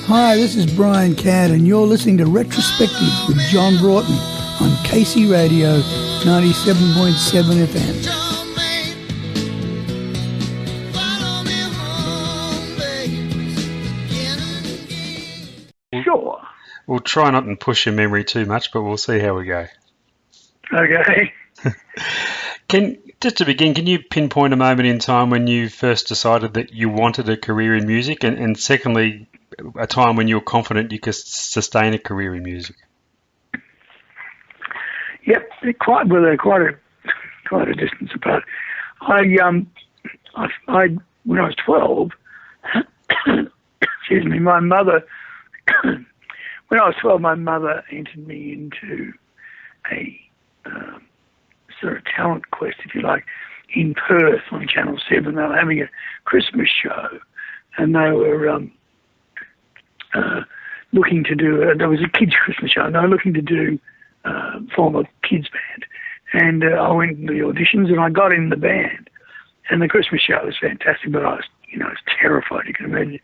Hi, this is Brian Cadd, and you're listening to Retrospectives with John Broughton on KC Radio 97.7 FM. Sure. We'll try not to push your memory too much, but we'll see how we go. Okay. Just to begin, can you pinpoint a moment in time when you first decided that you wanted a career in music, and secondly, a time when you were confident you could sustain a career in music? Yep, they're quite a distance apart. When I was 12, excuse me, my mother. When I was 12, my mother entered me into a sort of talent quest, if you like, in Perth on Channel 7. They were having a Christmas show, and they were looking to do, there was a kids' Christmas show, and they were looking to do form a kids' band. And I went to the auditions, and I got in the band. And the Christmas show was fantastic, but I was terrified, you can imagine.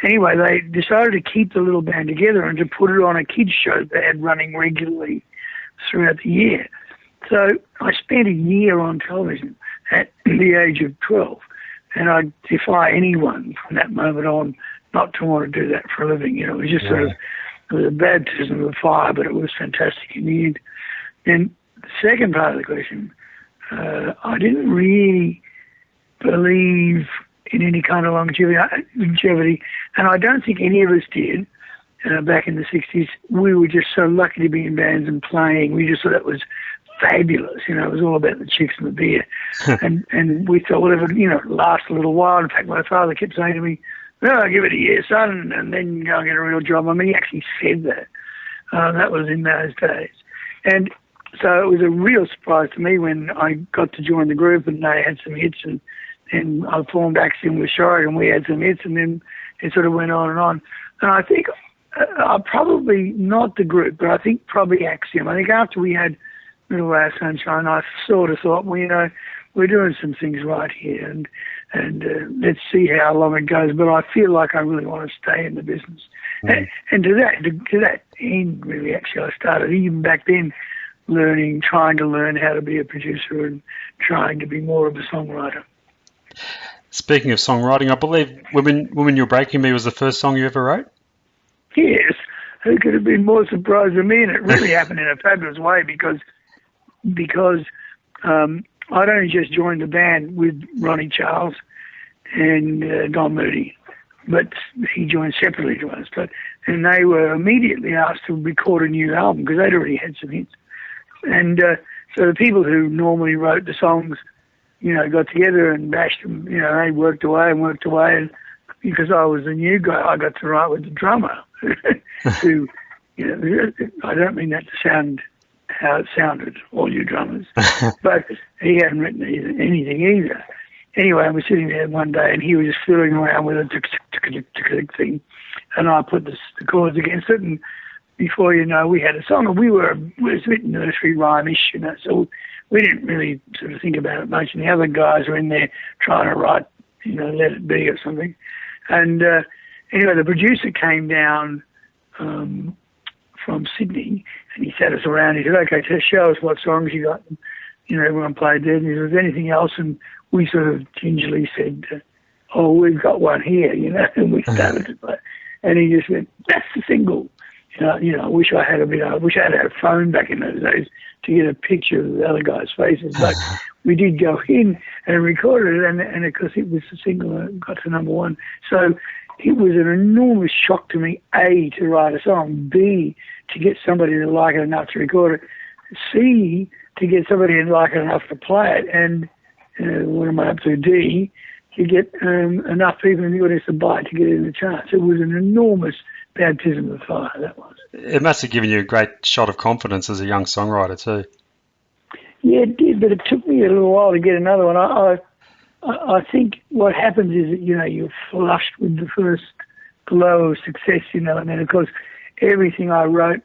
Anyway, they decided to keep the little band together and to put it on a kids' show they had running regularly throughout the year. So I spent a year on television at the age of 12, and I defy anyone from that moment on not to want to do that for a living. It was just sort of, it was a baptism of fire, but it was fantastic in the end. And the second part of the question, I didn't really believe in any kind of longevity, and I don't think any of us did back in the 60s. We were just so lucky to be in bands and playing. We just thought that was fabulous. It was all about the chicks and the beer. and we thought, well, it last a little while. In fact, my father kept saying to me, "No, give it a year, son, and then go and get a real job." I mean, he actually said that. That was in those days. And so it was a real surprise to me when I got to join the group and they had some hits, and I formed Axiom with Shorrock, and we had some hits, and then it sort of went on and on. And I think probably not the group, but I think probably Axiom. I think after we had Little Ray of Sunshine, I sort of thought, well, we're doing some things right here, and let's see how long it goes. But I feel like I really want to stay in the business. And to that end, really, actually, I started even back then trying to learn how to be a producer and trying to be more of a songwriter. Speaking of songwriting, I believe Women You're Breaking Me was the first song you ever wrote? Yes. Who could have been more surprised than me? And it really happened in a fabulous way because I'd only just joined the band with Ronnie Charles and Don Moody, but he joined separately to us. And they were immediately asked to record a new album because they'd already had some hits. And so the people who normally wrote the songs, got together and bashed them. They worked away, and because I was a new guy, I got to write with the drummer, who, I don't mean that to sound how it sounded, all you drummers, but he hadn't written anything either. Anyway, I was sitting there one day, and he was just fiddling around with a tick thing, and I put the chords against it, and before you know, we had a song, and we were a bit nursery rhyme-ish, so we didn't really sort of think about it much, and the other guys were in there trying to write, Let It Be or something. And anyway, the producer came down from Sydney, and he sat us around. He said, "Okay, just show us what songs you got." And, everyone played that. And he said, "Is there anything else?" And we sort of gingerly said, "Oh, we've got one here," and we started to play. And he just went, "That's the single." I wish I had a phone back in those days to get a picture of the other guys' faces. But we did go in and recorded it, and of course it was the single that got to number one. So it was an enormous shock to me, A, to write a song, B, to get somebody to like it enough to record it, C, to get somebody to like it enough to play it, and what am I up to, D, to get enough people in the audience to buy it to get it in the charts. It was an enormous baptism of fire, that was. It must have given you a great shot of confidence as a young songwriter too. Yeah, it did, but it took me a little while to get another one. I think what happens is that, you're flushed with the first glow of success, and then, of course, everything I wrote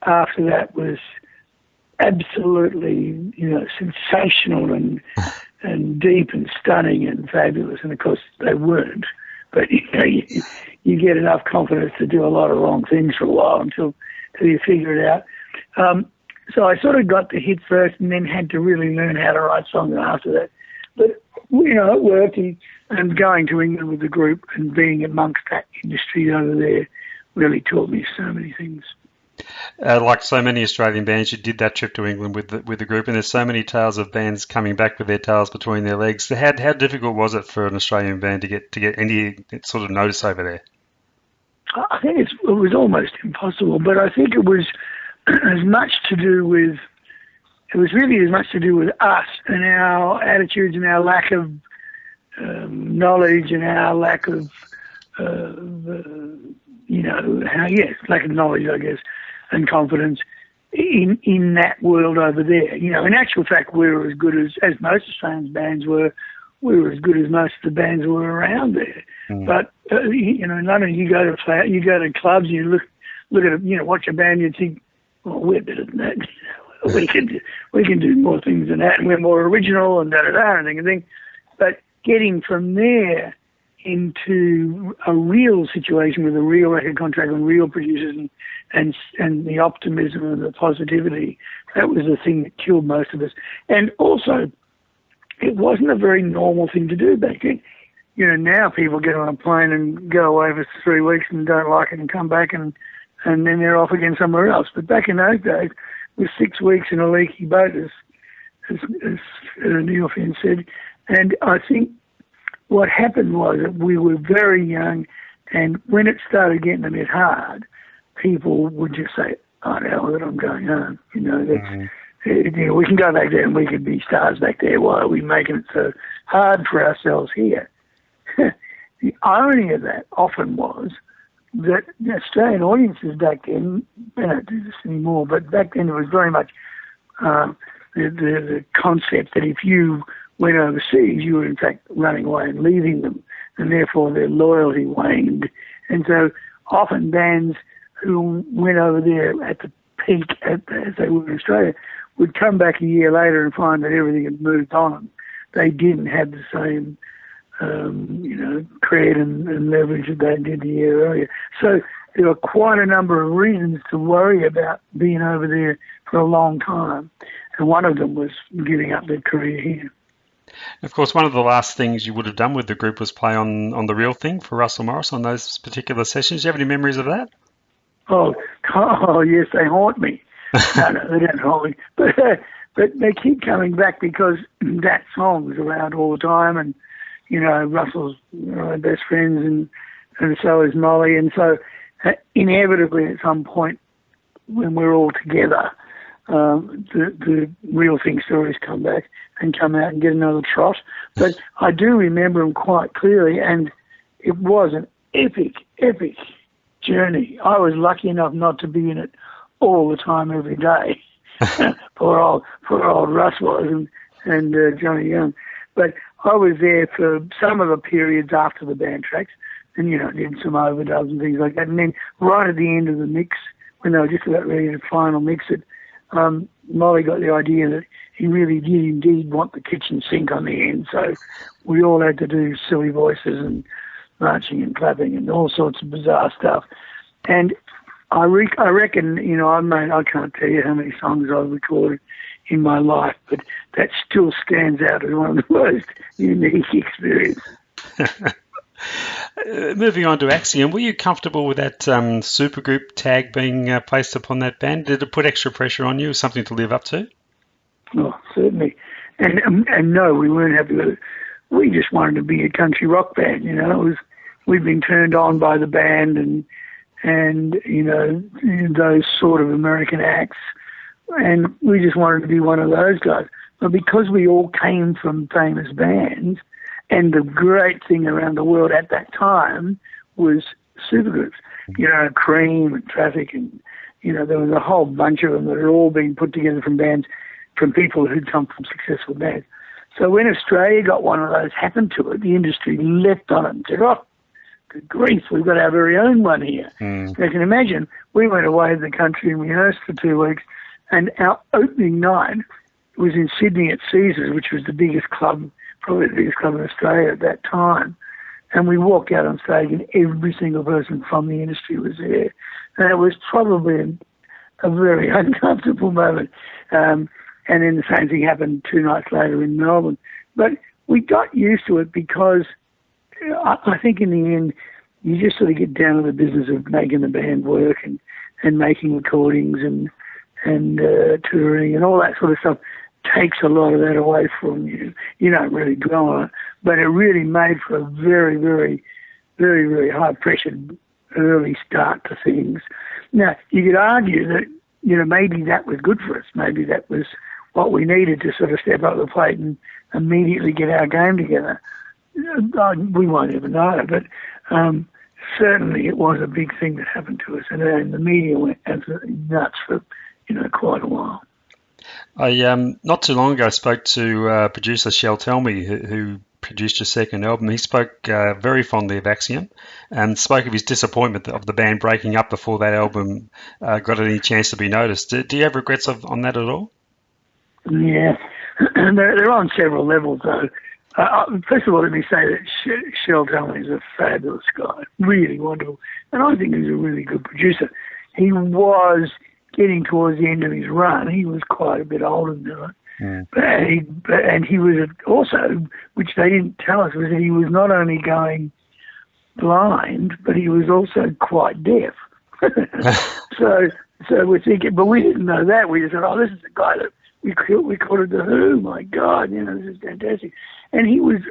after that was absolutely, sensational and deep and stunning and fabulous. And, of course, they weren't. but you get enough confidence to do a lot of wrong things for a while until you figure it out. So I sort of got the hit first and then had to really learn how to write songs after that. But, it worked, and going to England with the group and being amongst that industry over there really taught me so many things. Like so many Australian bands, you did that trip to England with the group, and there's so many tales of bands coming back with their tails between their legs. So how difficult was it for an Australian band to get any sort of notice over there? I think it was almost impossible, but I think it was as much to do with us and our attitudes and our lack of knowledge and our lack of lack of knowledge, I guess, and confidence in that world over there. In actual fact, we were as good as most Australian bands were. We were as good as most of the bands were around there. But in London, you go to clubs, you look at watch a band, you think, well, we're better than that. we can do more things than that, and we're more original and and everything. But getting from there into a real situation with a real record contract and real producers and the optimism and the positivity, that was the thing that killed most of us. And also, it wasn't a very normal thing to do back then. Now people get on a plane and go away for 3 weeks and don't like it and come back and then they're off again somewhere else. But back in those days, with 6 weeks in a leaky boat, as Neil Finn said, and I think what happened was that we were very young, and when it started getting a bit hard, people would just say, "Oh, hell, I'm going home." We can go back there and we could be stars back there. Why are we making it so hard for ourselves here? The irony of that often was that the Australian audiences back then, they don't do this anymore, but back then it was very much the concept that if you went overseas, you were in fact running away and leaving them, and therefore their loyalty waned. And so often bands who went over there at the peak, as they were in Australia, would come back a year later and find that everything had moved on. They didn't have the same, cred and leverage that they did the year earlier. So there were quite a number of reasons to worry about being over there for a long time, and one of them was giving up their career here. Of course, one of the last things you would have done with the group was play on The Real Thing for Russell Morris on those particular sessions. Do you have any memories of that? Oh yes, they haunt me. No, they don't haunt me. But they keep coming back because that song is around all the time, and, Russell's my best friends, and so is Molly. And so inevitably at some point when we're all together, the Real Thing stories come back and come out and get another trot. But I do remember them quite clearly, and it was an epic journey. I was lucky enough not to be in it all the time every day. poor old Russ was, and Johnny Young. But I was there for some of the periods after the band tracks, and did some overdubs and things like that. And then right at the end of the mix, when they were just about ready to final mix it, Molly got the idea that he really did indeed want the kitchen sink on the end, so we all had to do silly voices and marching and clapping and all sorts of bizarre stuff. And I reckon, I can't tell you how many songs I've recorded in my life, but that still stands out as one of the most unique experiences. Moving on to Axiom, were you comfortable with that supergroup tag being placed upon that band? Did it put extra pressure on you, something to live up to? Oh, certainly. And no, we weren't happy with it. We just wanted to be a country rock band, we'd been turned on by the band and those sort of American acts, and we just wanted to be one of those guys. But because we all came from famous bands, and the great thing around the world at that time was supergroups, Cream and Traffic, and there was a whole bunch of them that had all been put together from bands, from people who'd come from successful bands. So when Australia got one of those happen to it, the industry leapt on it and said, "Oh, good grief, we've got our very own one here." You can imagine, we went away to the country and rehearsed for 2 weeks, and our opening night was in Sydney at Caesars, which was the biggest club, probably the biggest club in Australia at that time. And we walked out on stage and every single person from the industry was there. And it was probably a very uncomfortable moment. And then the same thing happened 2 nights later in Melbourne. But we got used to it because I think in the end, you just sort of get down to the business of making the band work and making recordings and touring and all that sort of stuff takes a lot of that away from you. You don't really dwell on it. But it really made for a very, very, very, very high-pressured early start to things. Now, you could argue that, maybe that was good for us. Maybe that was what we needed to sort of step up the plate and immediately get our game together. We won't ever know, but certainly it was a big thing that happened to us, and the media went absolutely nuts for, quite a while. I not too long ago spoke to producer Shel Telmy, who produced your second album. He spoke very fondly of Axiom and spoke of his disappointment of the band breaking up before that album got any chance to be noticed. Do you have regrets on that at all? Yeah, they're on several levels, though. First of all, let me say that Shel Telmy is a fabulous guy, really wonderful, and I think he's a really good producer. He was getting towards the end of his run. He was quite a bit older now. And he was also, which they didn't tell us, was that he was not only going blind, but he was also quite deaf. So we're thinking, but we didn't know that. We just said, this is the guy that we recorded The Who. My God, this is fantastic. And he was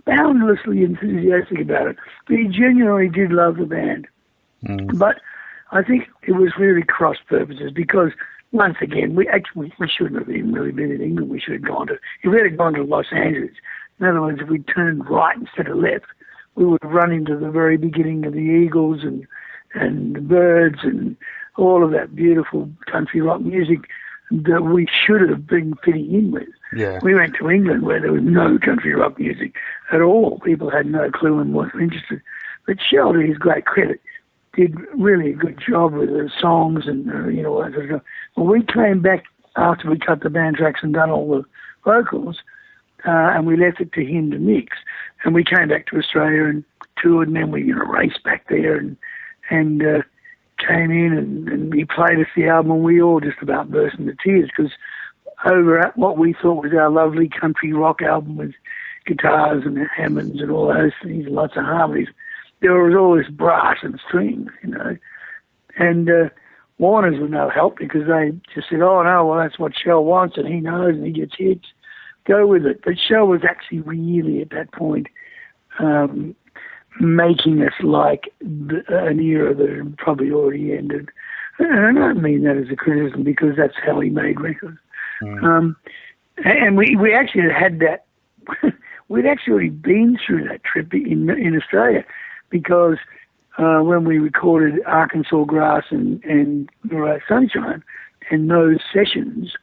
boundlessly enthusiastic about it. But he genuinely did love the band. But I think it was really cross purposes because, once again, we shouldn't have even really been in England. We should have gone if we had gone to Los Angeles. In other words, if we'd turned right instead of left, we would have run into the very beginning of the Eagles and the Birds and all of that beautiful country rock music that we should have been fitting in with. Yeah. We went to England where there was no country rock music at all. People had no clue and wasn't interested. But Shel, to his great credit, did really a good job with the songs and, all that sort of stuff. When we came back after we cut the band tracks and done all the vocals, and we left it to him to mix, and we came back to Australia and toured, and then we raced back there and came in and he played us the album, and we all just about burst into tears because over at what we thought was our lovely country rock album with guitars and Hammonds and all those things, lots of harmonies, there was all this brass and strings, and Warner's were no help because they just said, oh, no, well, that's what Shel wants and he knows and he gets hits. Go with it. But Shel was actually really at that point making us like an era that had probably already ended. And I don't mean that as a criticism because that's how he made records. And we actually had that. We'd actually been through that trip in Australia because when we recorded Arkansas Grass and Sunshine and those sessions,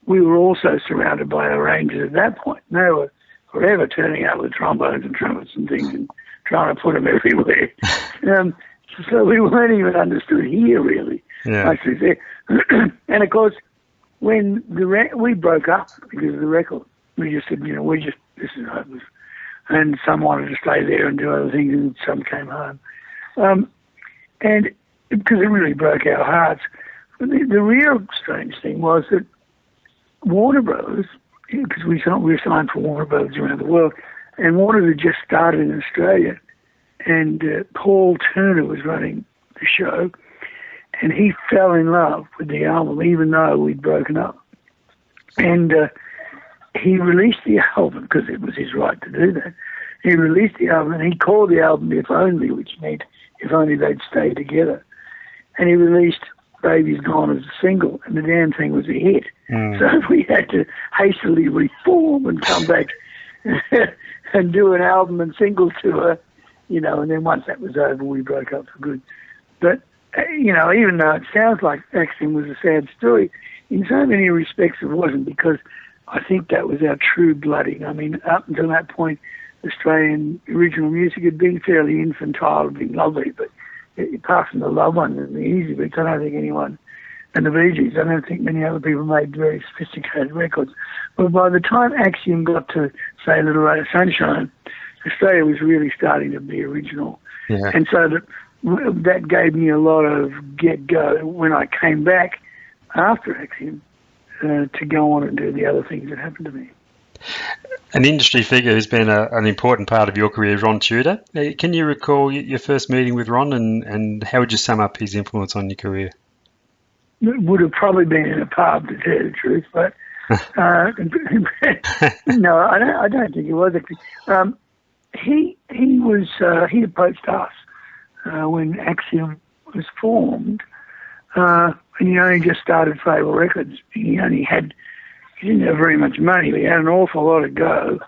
we were also surrounded by arrangers at that point. They were forever turning out with trombones and trumpets and things and trying to put them everywhere. So we weren't even understood here, really. Yeah. And, of course, when we broke up because of the record, we just said, this is hopeless. And some wanted to stay there and do other things, and some came home. And because it really broke our hearts. The real strange thing was that Warner Brothers, because we were signed for Warner Brothers around the world, and Warner had just started in Australia, and Paul Turner was running the show, and he fell in love with the album, even though we'd broken up. And he released the album, because it was his right to do that. He released the album, and he called the album If Only, which meant if only they'd stay together. And he released Baby's Gone as a single, and the damn thing was a hit. So we had to hastily reform and come back and do an album and single tour, and then once that was over, we broke up for good. But, even though it sounds like Axiom was a sad story, in so many respects it wasn't, because I think that was our true blooding. I mean, up until that point, Australian original music had been fairly infantile, had been lovely, but apart from the Love One and the Easy Beats, I don't think anyone, and the Bee Gees, I don't think many other people made very sophisticated records. But by the time Axiom got to, say, Little Ray of Sunshine, Australia was really starting to be original. Yeah. And so that gave me a lot of get-go when I came back after Axiom to go on and do the other things that happened to me. An industry figure who's been an important part of your career, Ron Tudor. Can you recall your first meeting with Ron, and how would you sum up his influence on your career? It would have probably been in a pub, to tell you the truth, but no, I don't think it was actually. He approached us when Axiom was formed, and he only just started Fable Records. He didn't have very much money, but he had an awful lot of go.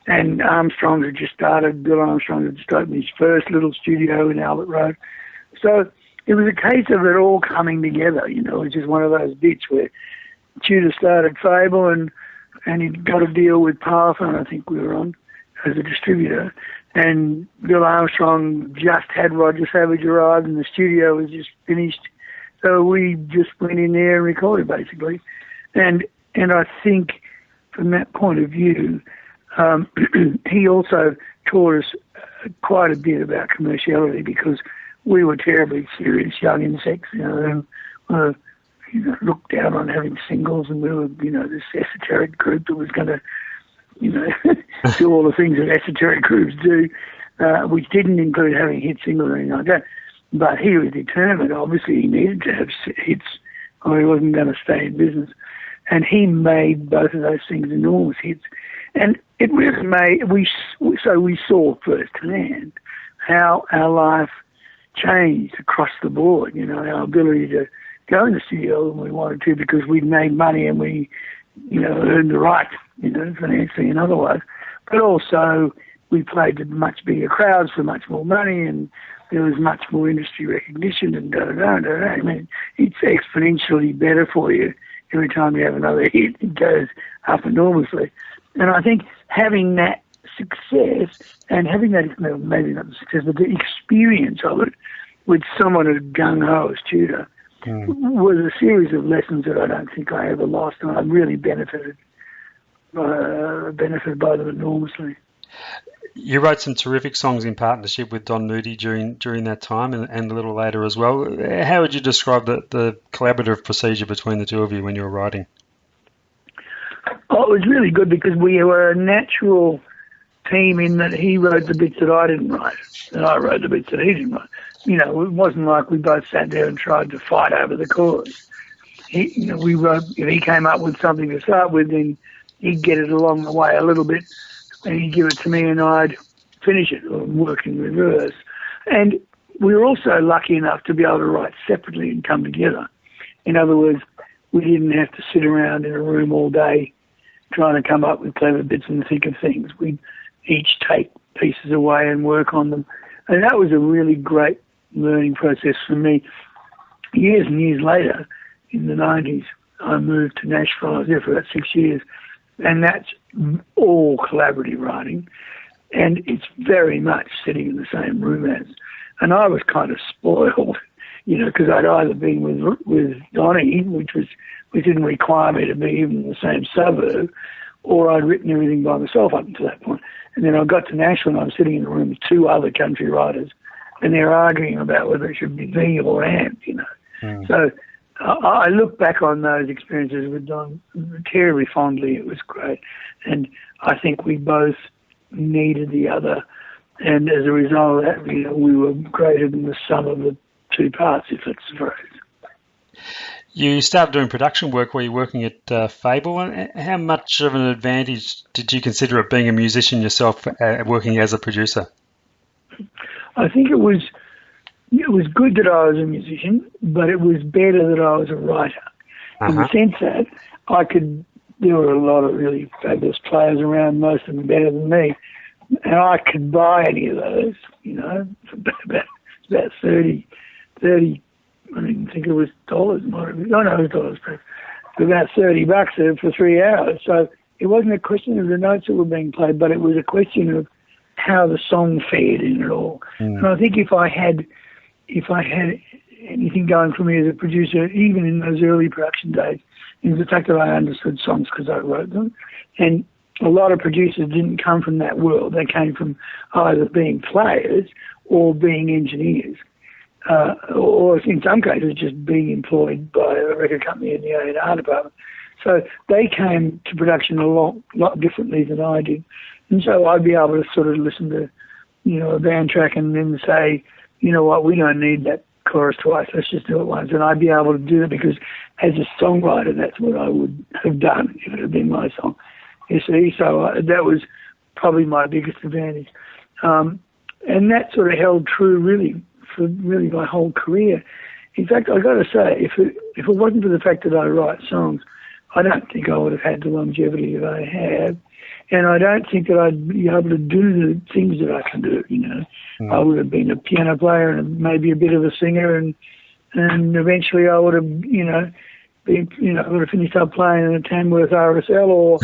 And Armstrong had just started, Bill Armstrong had just opened his first little studio in Albert Road. So it was a case of it all coming together, it was just one of those bits where Tudor started Fable and he got a deal with Parlophone, I think we were on, as a distributor. And Bill Armstrong just had Roger Savage arrived and the studio was just finished. So we just went in there and recorded, basically. And I think from that point of view, he also taught us quite a bit about commerciality, because we were terribly serious young insects, who were, looked down on having singles, and we were, this esoteric group that was going to, do all the things that esoteric groups do, which didn't include having hit singles or anything like that. But he was determined. Obviously, he needed to have hits, or he wasn't going to stay in business. And he made both of those things enormous hits. And it really made, we saw firsthand how our life changed across the board, our ability to go in the studio when we wanted to, because we'd made money and we, earned the right, financially and otherwise. But also we played to much bigger crowds for much more money, and there was much more industry recognition and da-da-da-da-da. I mean, it's exponentially better for you. Every time you have another hit, it goes up enormously. And I think having that success, and having that, maybe not the success, but the experience of it with someone as gung-ho as Tudor, was a series of lessons that I don't think I ever lost, and I really benefited by them enormously. You wrote some terrific songs in partnership with Don Moody during that time, and a little later as well. How would you describe the collaborative procedure between the two of you when you were writing? Oh, it was really good, because we were a natural team in that he wrote the bits that I didn't write, and I wrote the bits that he didn't write. It wasn't like we both sat there and tried to fight over the chorus. We wrote, if he came up with something to start with, then he'd get it along the way a little bit, and he'd give it to me and I'd finish it, or work in reverse. And we were also lucky enough to be able to write separately and come together. In other words, we didn't have to sit around in a room all day trying to come up with clever bits and think of things. We'd each take pieces away and work on them. And that was a really great learning process for me. Years and years later, in the 90s, I moved to Nashville. I was there for about 6 years. And that's all collaborative writing. And it's very much sitting in the same room as. And I was kind of spoiled, because I'd either been with Donnie, which didn't require me to be even in the same suburb, or I'd written everything by myself up until that point. And then I got to Nashville and I'm sitting in a room with two other country writers, and they're arguing about whether it should be V or AMP, So I look back on those experiences with Don terribly fondly. It was great. And I think we both needed the other. And as a result of that, we were greater than the sum of the two parts, if that's the phrase. You started doing production work while you were working at Fable. And how much of an advantage did you consider it being a musician yourself, working as a producer? I think it was good that I was a musician, but it was better that I was a writer, in the sense that there were a lot of really fabulous players around, most of them better than me, and I could buy any of those, for about 30, I don't even think it was dollars. It was dollars, for about $30 for 3 hours. So it wasn't a question of the notes that were being played, but it was a question of how the song fared in it all. And I think if I had anything going for me as a producer, even in those early production days, is the fact that I understood songs because I wrote them, and a lot of producers didn't come from that world. They came from either being players or being engineers, or in some cases just being employed by a record company in the A&R department. So they came to production a lot differently than I did. And so I'd be able to sort of listen to, a band track and then say, you know what, we don't need that chorus twice, let's just do it once. And I'd be able to do it because as a songwriter, that's what I would have done if it had been my song. You see, so that was probably my biggest advantage. And that sort of held true really for my whole career. In fact, I've got to say, if it wasn't for the fact that I write songs, I don't think I would have had the longevity that I have. And I don't think that I'd be able to do the things that I can do, I would have been a piano player and maybe a bit of a singer, and eventually I would have, I would have finished up playing in a Tamworth RSL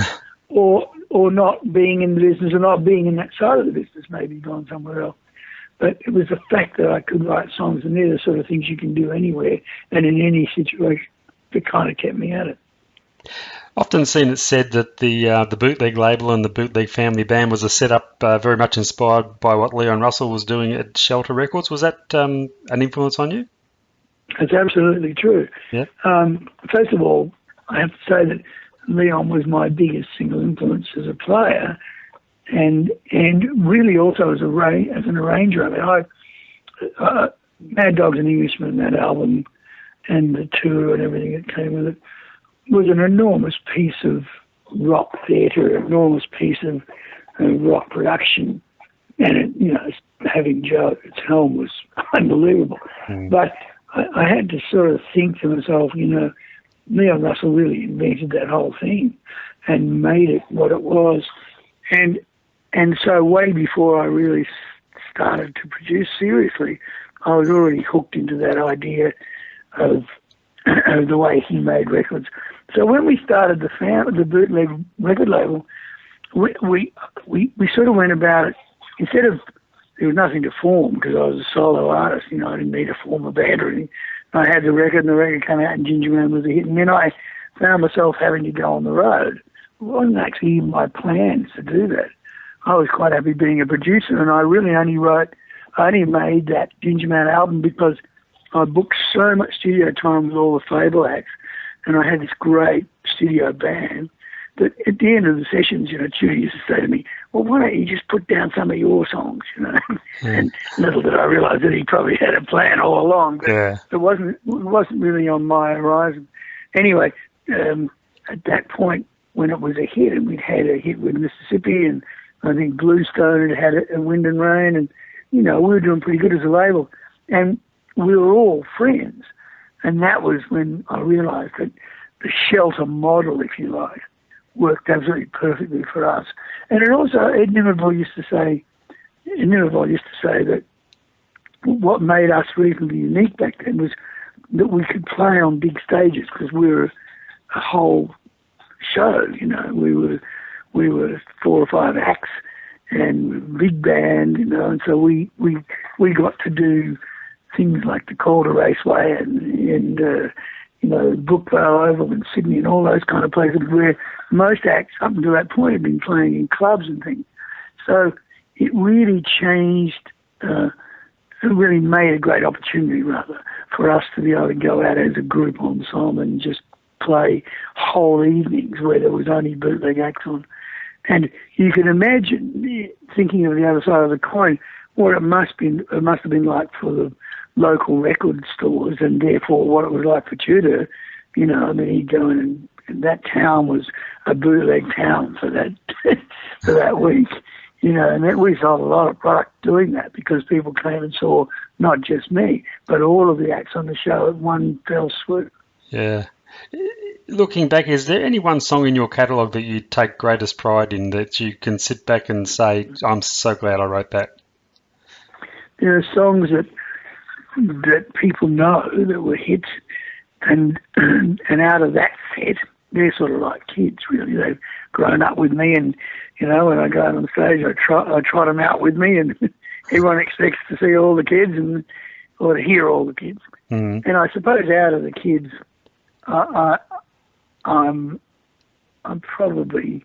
or not being in the business or not being in that side of the business, maybe gone somewhere else. But it was the fact that I could write songs, and they're the sort of things you can do anywhere and in any situation that kind of kept me at it. Often seen it said that the Bootleg label and the Bootleg family band was a setup very much inspired by what Leon Russell was doing at Shelter Records. Was that an influence on you? That's absolutely true. Yeah. First of all, I have to say that Leon was my biggest single influence as a player, and really also as an arranger. I mean, Mad Dog's an Englishman, that album, and the tour and everything that came with it was an enormous piece of rock theatre, an enormous piece of rock production, and having Joe at its helm was unbelievable. But I had to sort of think to myself, Leon Russell really invented that whole thing and made it what it was, and so way before I really started to produce seriously, I was already hooked into that idea of the way he made records. So when we started the Bootleg record label, we sort of went about it, instead of, there was nothing to form because I was a solo artist, I didn't need to form a band or anything. I had the record and the record came out and Ginger Man was a hit, and then I found myself having to go on the road. It wasn't actually in my plans to do that. I was quite happy being a producer, and I really only made that Ginger Man album because I booked so much studio time with all the Fable acts, and I had this great studio band that at the end of the sessions, Judy used to say to me, well, why don't you just put down some of your songs, And little did I realise that he probably had a plan all along, but it wasn't really on my horizon. Anyway, at that point, when it was a hit, and we'd had a hit with Mississippi, and I think Bluestone had a Wind and Rain, and, we were doing pretty good as a label, and we were all friends. And that was when I realised that the Shelter model, if you like, worked absolutely perfectly for us. And it also, Ed Nimmerville used to say that what made us reasonably unique back then was that we could play on big stages because we were a whole show, we were 4 or 5 acts and big band, and so we got to do things like the Calder Raceway and Brookvale Oval in Sydney and all those kind of places where most acts up until that point had been playing in clubs and things. So it really changed, it really made a great opportunity, rather, for us to be able to go out as a group ensemble and just play whole evenings where there was only bootleg acts on. And you can imagine, thinking of the other side of the coin, what it must have been like for the local record stores, and therefore what it was like for Tudor. He'd go in, and that town was a bootleg town for that week. And that we sold a lot of product doing that because people came and saw not just me, but all of the acts on the show at one fell swoop. Yeah. Looking back, is there any one song in your catalogue that you take greatest pride in, that you can sit back and say, I'm so glad I wrote that? There are songs that people know that were hits, and out of that set, they're sort of like kids, really. They've grown up with me, and when I go out on stage, I trot them out with me, and everyone expects to see all the kids or to hear all the kids. And I suppose out of the kids, I'm probably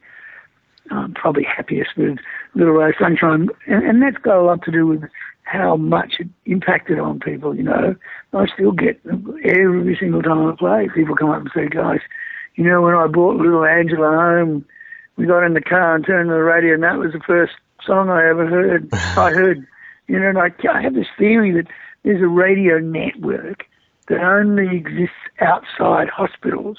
I'm probably happiest with Little Ray of Sunshine, and that's got a lot to do with how much it impacted on people, you know. I still get, every single time I play, people come up and say, guys, you know, when I brought little Angela home, we got in the car and turned on the radio, and that was the first song I ever heard. You know, and I have this theory that there's a radio network that only exists outside hospitals,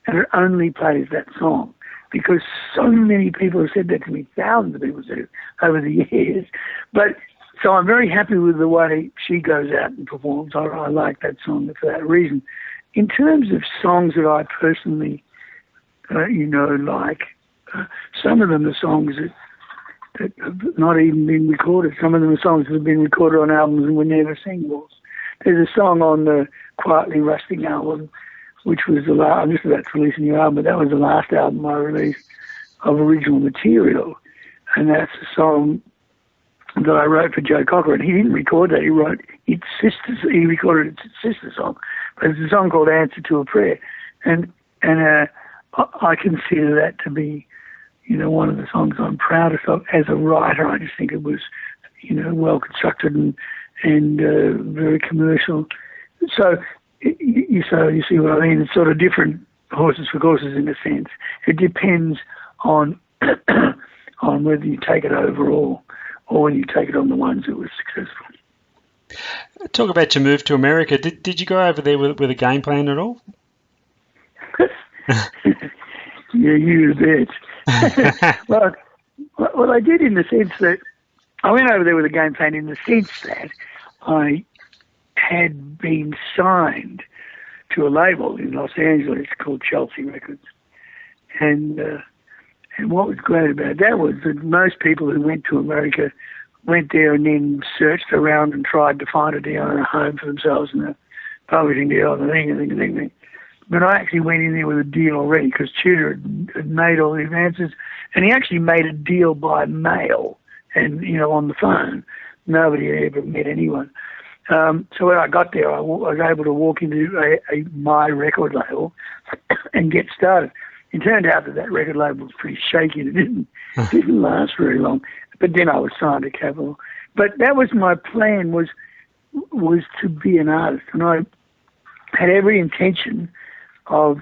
and it only plays that song. Because so many people have said that to me, thousands of people said it over the years. But so I'm very happy with the way she goes out and performs. I like that song for that reason. In terms of songs that I personally, like, some of them are songs that have not even been recorded. Some of them are songs that have been recorded on albums and were never singles. There's a song on the Quietly Rusting album, which was the last. I'm just about to release a new album, but that was the last album I released of original material, and that's a song that I wrote for Joe Cocker, and he didn't record that. He wrote its sister's. He recorded its sister's song, but it's a song called "Answer to a Prayer," and I consider that to be, you know, one of the songs I'm proudest of as a writer. I just think it was, you know, well constructed and very commercial. So you see what I mean? It's sort of different horses for courses in a sense. It depends on on whether you take it overall or whether you take it on the ones that were successful. Talk about your move to America. Did you go over there with a game plan at all? Yeah, you bet. Well, I did in the sense that I went over there with a game plan in the sense that I had been signed to a label in Los Angeles called Chelsea Records. And what was great about that was that most people who went to America went there and then searched around and tried to find a deal and a home for themselves and a publishing deal and a thing. But I actually went in there with a deal already because Tudor had made all the advances, and he actually made a deal by mail and, you know, on the phone. Nobody had ever met anyone. So when I got there, I was able to walk into my record label and get started. It turned out that record label was pretty shaky. It didn't last very long. But then I was signed to Catalogue. But that was my plan, was to be an artist. And I had every intention of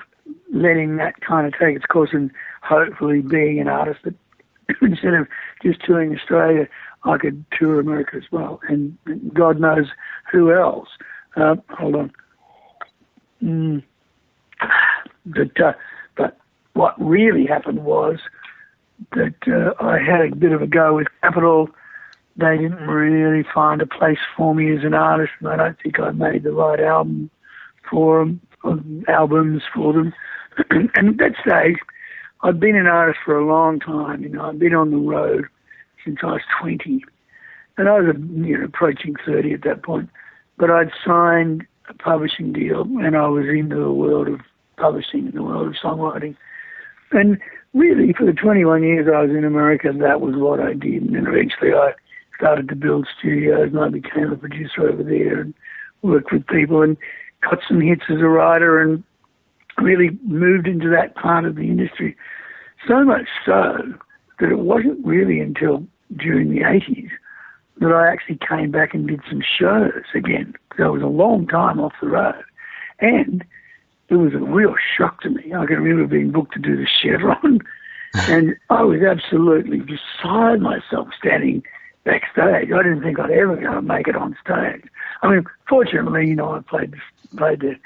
letting that kind of take its course and hopefully being an artist that instead of just touring Australia, I could tour America as well. And God knows who else. Hold on. But what really happened was that I had a bit of a go with Capitol. They didn't really find a place for me as an artist, and I don't think I made the right albums for them. And at that stage, I'd been an artist for a long time. You know, I'd been on the road since I was 20, and I was, approaching 30 at that point. But I'd signed a publishing deal, and I was into the world of publishing and the world of songwriting. And really, for the 21 years I was in America, that was what I did. And then eventually I started to build studios, and I became a producer over there and worked with people and got some hits as a writer and really moved into that part of the industry. So much so that it wasn't really until during the 80s that I actually came back and did some shows again. So it was a long time off the road. And it was a real shock to me. I can remember being booked to do the Chevron, and I was absolutely beside myself standing backstage. I didn't think I'd ever going to make it on stage. I mean, fortunately, I played the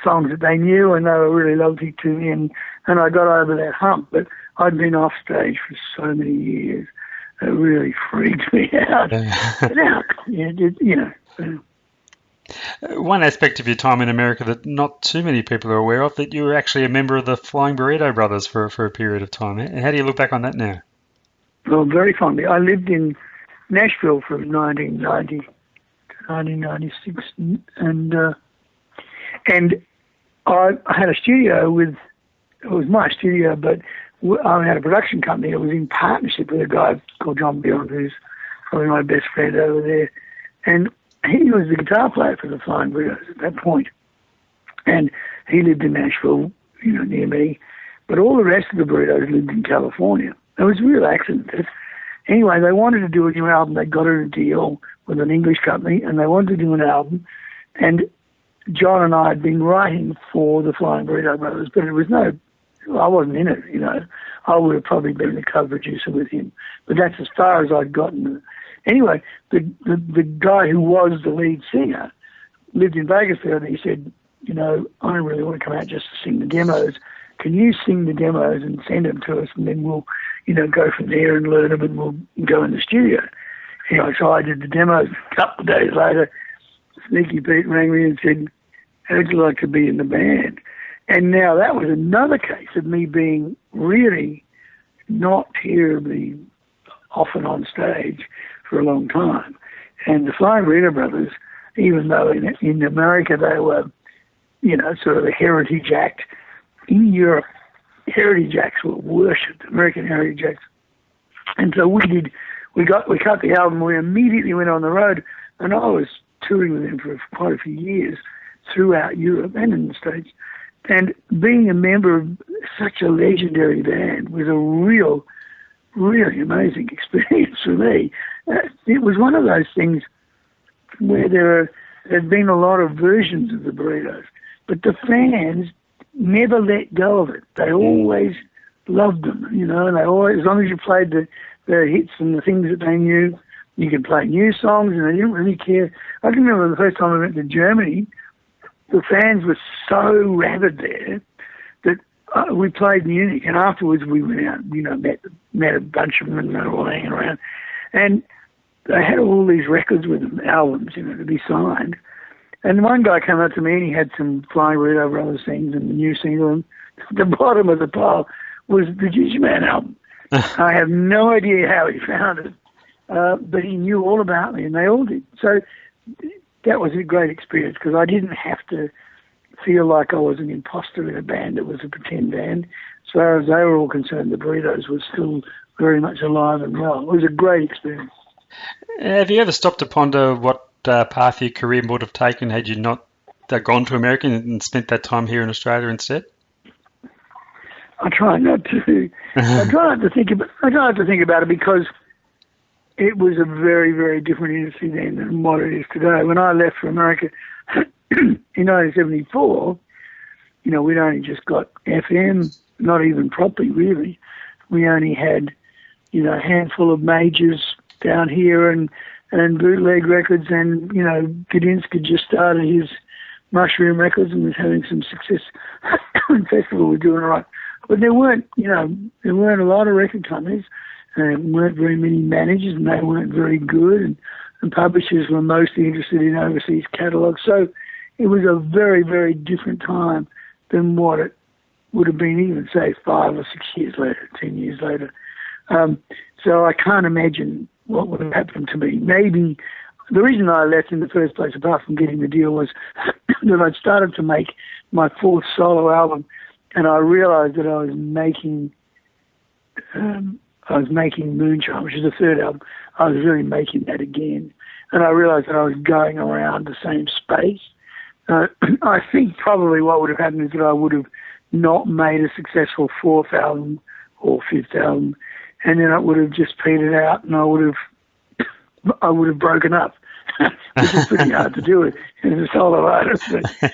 songs that they knew, and they were really lovely to me, and I got over that hump. But I'd been off stage for so many years. It really freaked me out. One aspect of your time in America that not too many people are aware of, that you were actually a member of the Flying Burrito Brothers for a period of time. How do you look back on that now? Well, very fondly. I lived in Nashville from 1990 to 1996, and I had a studio it was my studio, but I had a production company that was in partnership with a guy called John Beyond, who's probably my best friend over there, and he was the guitar player for the Flying Burritos at that point. And he lived in Nashville, near me. But all the rest of the Burritos lived in California. It was a real accident. Anyway, they wanted to do a new album. They got a deal with an English company, and they wanted to do an album. And John and I had been writing for the Flying Burrito Brothers, but I wasn't in it, you know. I would have probably been the co-producer with him. But that's as far as I'd gotten. Anyway, the guy who was the lead singer lived in Bakersfield, and he said, you know, I don't really want to come out just to sing the demos. Can you sing the demos and send them to us, and then we'll, you know, go from there and learn them, and we'll go in the studio. Anyway, so I did the demos. A couple of days later, Sneaky Pete rang me and said, how'd you like to be in the band? And now that was another case of me being really not terribly often on stage for a long time. And the Flying Burrito Brothers, even though in America they were, you know, sort of a heritage act, in Europe, heritage acts were worshipped, American heritage acts. And so we cut the album, we immediately went on the road, and I was touring with them for quite a few years throughout Europe and in the States. And being a member of such a legendary band was a really amazing experience for me. It was one of those things where there had been a lot of versions of the Burritos, but the fans never let go of it. They always loved them, you know, and they always, as long as you played the hits and the things that they knew, you could play new songs, and they didn't really care. I can remember the first time I went to Germany, the fans were so rabid there that we played Munich, and afterwards we went out, you know, met a bunch of them, and they were all hanging around. And they had all these records with them, albums, you know, to be signed. And one guy came up to me, and he had some Flying Burrito Brothers things and the new single, and at the bottom of the pile was the Ginger Man album. I have no idea how he found it, but he knew all about me, and they all did. So that was a great experience, because I didn't have to feel like I was an imposter in a band that was a pretend band. As far as they were all concerned, the Burritos were still very much alive and well. It was a great experience. Have you ever stopped to ponder what path your career would have taken had you not gone to America and spent that time here in Australia instead? I try not to. I try not to think about it, because it was a very, very different industry then than what it is today. When I left for America in 1974, you know, we'd only just got FM, not even properly, really. We only had, you know, a handful of majors down here and bootleg records, and, you know, Gudinska just started his Mushroom Records and was having some success. And Festival was doing all right. But there weren't a lot of record companies, and weren't very many managers, and they weren't very good, and publishers were mostly interested in overseas catalogues. So it was a very, very different time than what it would have been even, say, 5 or 6 years later, 10 years later. So I can't imagine what would have happened to me. Maybe the reason I left in the first place, apart from getting the deal, was that I'd started to make my 4th solo album, and I realized that I was making Moonshine, which is the 3rd album. I was really making that again. And I realized that I was going around the same space. I think probably what would have happened is that I would have not made a successful 4th album or 5th album, and then it would have just petered out, and I would have broken up, which is pretty hard to do as a solo artist. But,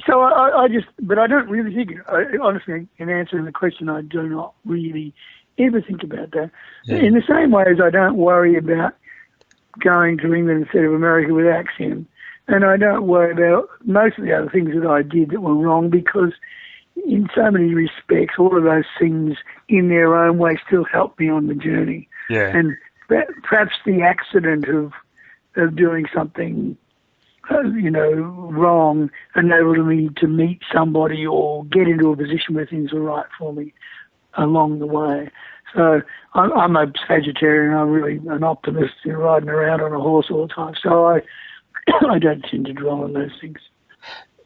so I don't really think, honestly, in answering the question, I do not really ever think about that. Yeah. In the same way as I don't worry about going to England instead of America with Axiom, and I don't worry about most of the other things that I did that were wrong, because in so many respects, all of those things in their own way still helped me on the journey. Yeah. And perhaps the accident of doing something wrong enabled me to meet somebody or get into a position where things were right for me along the way. So I'm a Sagittarian. I'm really an optimist in riding around on a horse all the time. So I don't tend to dwell on those things.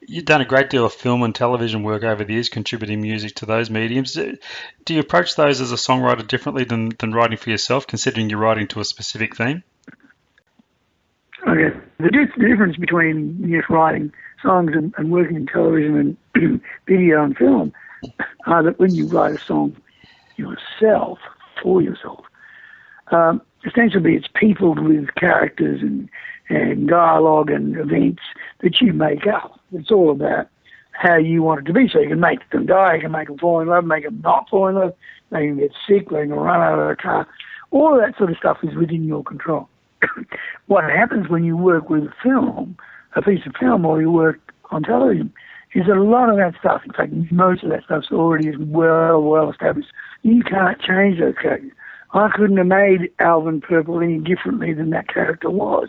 You've done a great deal of film and television work over the years, contributing music to those mediums. Do you approach those as a songwriter differently than writing for yourself, considering you're writing to a specific theme? Okay. The difference between just writing songs and working in television and video and film are that when you write a song, yourself, for yourself. Ostensibly, it's peopled with characters and dialogue and events that you make up. It's all about how you want it to be. So you can make them die, you can make them fall in love, make them not fall in love, make them get sick, make them run out of a car. All of that sort of stuff is within your control. What happens when you work with film, a piece of film, or you work on television, is that a lot of that stuff, in fact, most of that stuff's already is well established. You can't change those characters. I couldn't have made Alvin Purple any differently than that character was.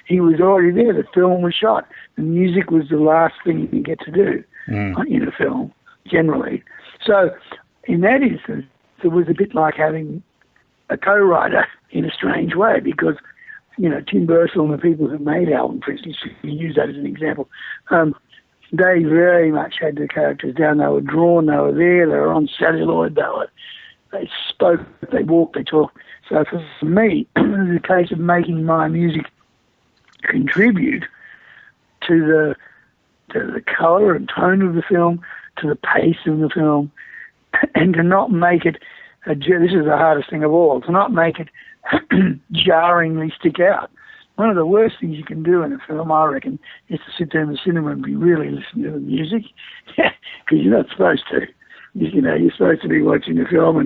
He was already there. The film was shot. The music was the last thing you get to do in a film, generally. So in that instance, it was a bit like having a co-writer in a strange way, because, Tim Burchell and the people who made Alvin, for instance, you use that as an example, they very much had the characters down. They were drawn, they were there, they were on celluloid, they spoke, they walked, they talked. So for me, it was a case of making my music contribute to the colour and tone of the film, to the pace of the film, and to not make it, this is the hardest thing of all, to not make it jarringly stick out. One of the worst things you can do in a film, I reckon, is to sit there in the cinema and be really listening to the music, because you're not supposed to. You're supposed to be watching the film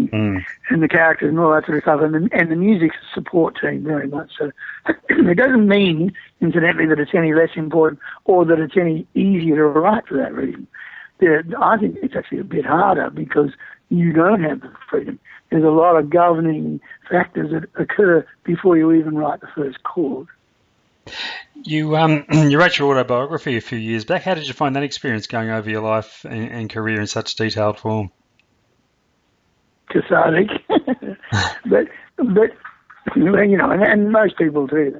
and the characters and all that sort of stuff, and the music's a support team very much. So it doesn't mean, incidentally, that it's any less important or that it's any easier to write for that reason. I think it's actually a bit harder because you don't have the freedom. There's a lot of governing factors that occur before you even write the first chord. You wrote your autobiography a few years back. How did you find that experience, going over your life and career in such detailed form? Cathartic. but and most people do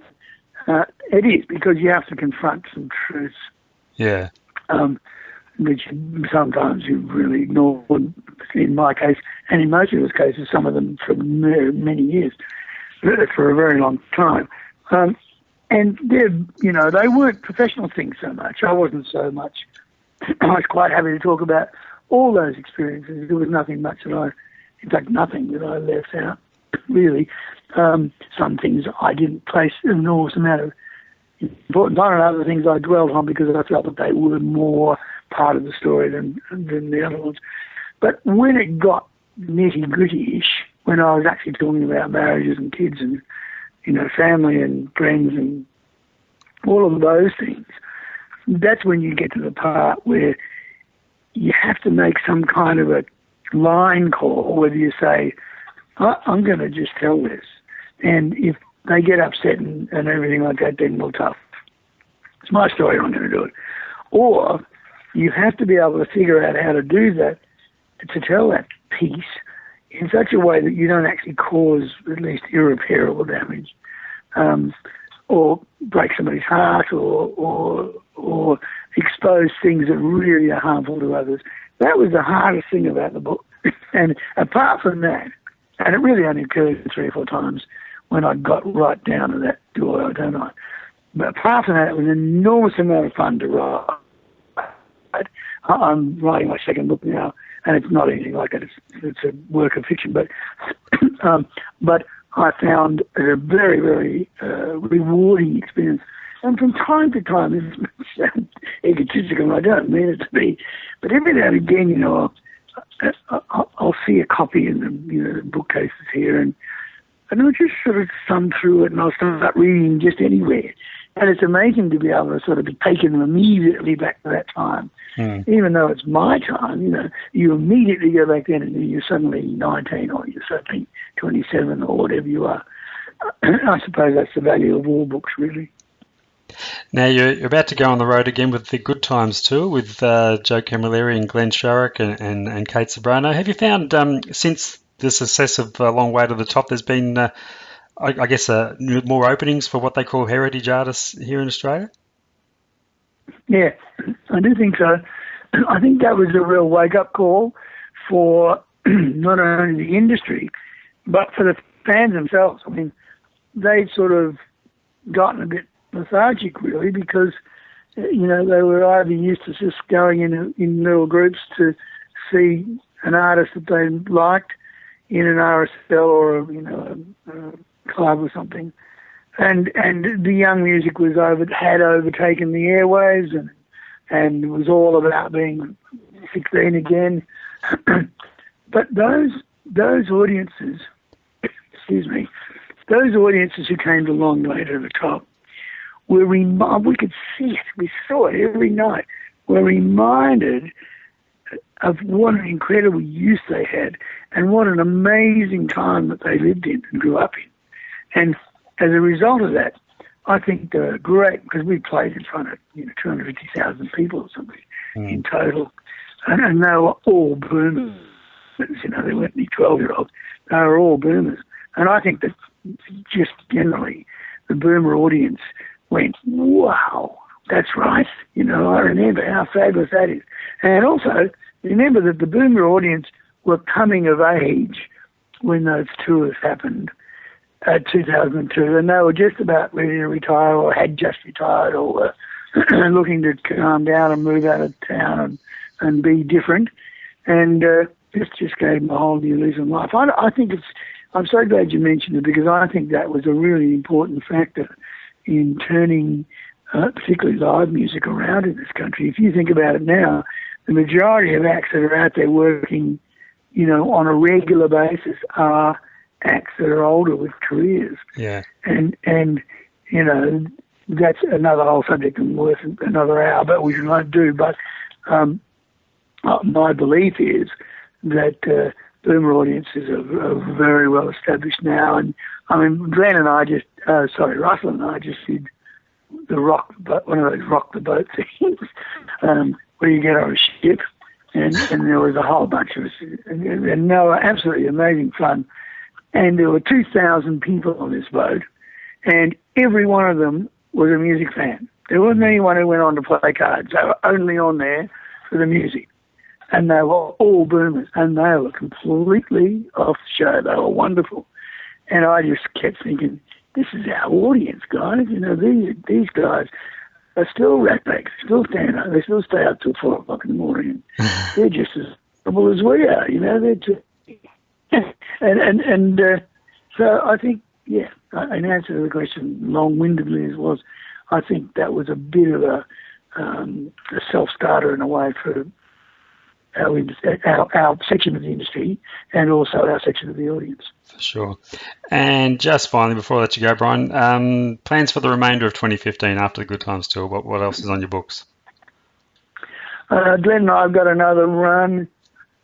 that. It is, because you have to confront some truths. Yeah. Which sometimes you really ignore, in my case, and in most people's cases, some of them for many years, for a very long time. And they weren't professional things so much. I wasn't so much. I was quite happy to talk about all those experiences. There was nothing much nothing that I left out, really. Some things I didn't place an enormous amount of importance on, and other things I dwelled on because I felt that they were more part of the story than the other ones. But when it got nitty-gritty-ish, when I was actually talking about marriages and kids and family and friends and all of those things, that's when you get to the part where you have to make some kind of a line call, whether you say, I'm going to just tell this. And if they get upset and everything like that, then well, tough. It's my story, I'm going to do it. Or you have to be able to figure out how to do that, to tell that piece in such a way that you don't actually cause at least irreparable damage, or break somebody's heart, or expose things that really are harmful to others. That was the hardest thing about the book. And apart from that, and it really only occurred 3 or 4 times when I got right down to that, do I or don't I? But apart from that, it was an enormous amount of fun to write. I'm writing my second book now, and it's not anything like that. It's a work of fiction, but I found it a very, very rewarding experience. And from time to time, this sounds egotistical, I don't mean it to be, but every now and again, I'll see a copy in the bookcases here, and I'll just sort of thumb through it, and I'll start reading just anywhere. And it's amazing to be able to sort of be taken immediately back to that time. Even though it's my time, you immediately go back then and you're suddenly 19 or you're suddenly 27 or whatever you are. I suppose that's the value of all books, really. Now, you're about to go on the road again with the Good Times tour with Joe Camilleri and Glenn Sharrock and Kate Sobrano. Have you found, since the success of Long Way to the Top, there's been, I guess, more openings for what they call heritage artists here in Australia? Yeah, I do think so. I think that was a real wake-up call for not only the industry, but for the fans themselves. I mean, they'd sort of gotten a bit lethargic, really, because, they were either used to just going in little groups to see an artist that they liked in an RSL or a club or something, and the young music had overtaken the airwaves and was all about being 16 again. But those audiences, those audiences who came along later at the top, we could see it, we saw it every night, were reminded of what an incredible youth they had and what an amazing time that they lived in and grew up in. And as a result of that, I think they're great, because we played in front of 250,000 people or something in total, and they were all boomers. They weren't any 12-year-olds. They were all boomers. And I think that just generally the boomer audience went, wow, that's right. I remember how fabulous that is. And also, remember that the boomer audience were coming of age when those tours happened at 2002, and they were just about ready to retire or had just retired or were looking to calm down and move out of town and be different. And this just gave them a whole new lease on life. I think I'm so glad you mentioned it, because I think that was a really important factor in turning particularly live music around in this country. If you think about it now, the majority of acts that are out there working, on a regular basis are acts that are older with careers. Yeah. And that's another whole subject and worth another hour, but we won't do. But my belief is that boomer audiences are very well established now. And I mean, Russell and I just did one of those rock the boat things, where you get on a ship, and there was a whole bunch of us, and they were absolutely amazing fun. And there were 2,000 people on this boat, and every one of them was a music fan. There wasn't anyone who went on to play cards. They were only on there for the music. And they were all boomers, and they were completely off the show. They were wonderful. And I just kept thinking, this is our audience, guys. These guys are still ratbacks, still stand up. They still stay up till 4 o'clock in the morning. They're just as trouble as we are, They're just... And so I think, in answer to the question, long-windedly as was, I think that was a bit of a self-starter in a way for our section of the industry and also our section of the audience. For sure. And just finally, before I let you go, Brian, plans for the remainder of 2015 after the Good Times Tour, what else is on your books? Glenn and I have got another run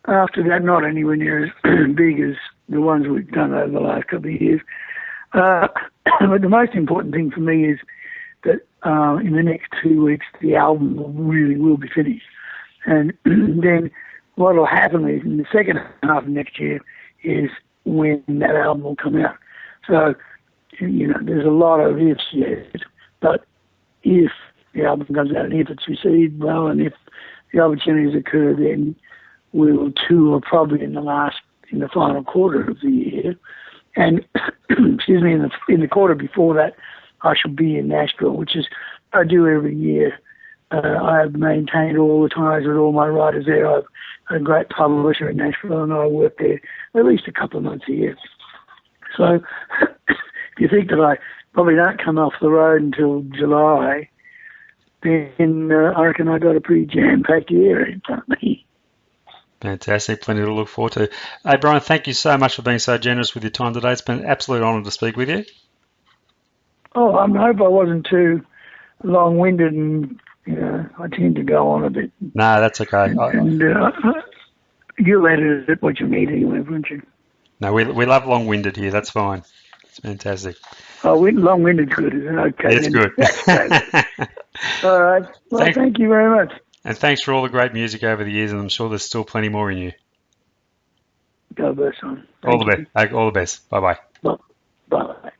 after that, not anywhere near as big as the ones we've done over the last couple of years. But the most important thing for me is that in the next 2 weeks, the album will be finished. And then what will happen is in the second half of next year is when that album will come out. So, there's a lot of ifs yet, but if the album comes out and if it's received well and if the opportunities occur, then we will tour probably in the final quarter of the year. And, excuse me, in the quarter before that, I shall be in Nashville, which is I do every year. I have maintained all the ties with all my writers there. I've a great publisher in Nashville, and I work there at least a couple of months a year. So if you think that I probably don't come off the road until July, then I reckon I got a pretty jam-packed year in front of me. Fantastic. Plenty to look forward to. Hey, Brian, thank you so much for being so generous with your time today. It's been an absolute honour to speak with you. Oh, I hope I wasn't too long-winded, and I tend to go on a bit. No, that's okay. And you'll edit it what you need anyway, won't you? No, we love long-winded here. That's fine. It's fantastic. Oh, long-winded good, isn't it? Okay. It's good. All right. Well, thank you very much. And thanks for all the great music over the years, and I'm sure there's still plenty more in you. God bless, son. All the best. All the best. Bye-bye. Bye-bye.